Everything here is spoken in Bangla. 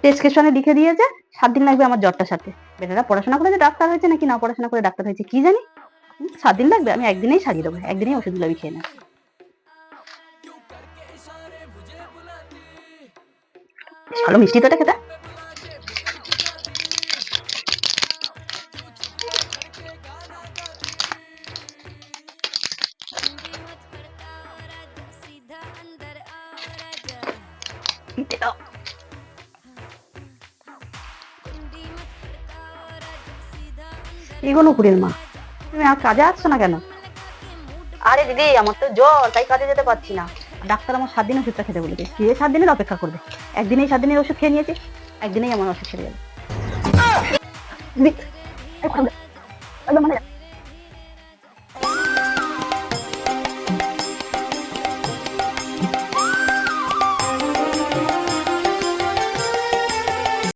প্রেসক্রিপশনে লিখে দিয়েছে 7 দিন লাগবে আমার জ্বরটা সারতে। বেটারা পড়াশোনা করে যে ডাক্তার হয়েছে নাকি না পড়াশোনা করে ডাক্তার হয়েছে কি জানি? 7 দিন লাগবে? আমি একদিনেই সারিয়ে দেবো। একদিনেই ওষুধগুলো আমি খেয়ে নেব। ভালো মিষ্টি তো এটা খেতে। এগোনো কুড়ির মা, তুমি আর কাজে আসছো না কেন? আরে দিদি, আমার তো জ্বর, তাই কাজে যেতে পারছি না। ডাক্তার আমার 7 দিন ওষুধটা খেতে বলেছে। কে 7 দিনের অপেক্ষা করবে? একদিনেই 7 দিনের ওষুধ খেয়ে নিয়েছি। একদিনেই আমার ওষুধ সেরে যাবে। দিদি,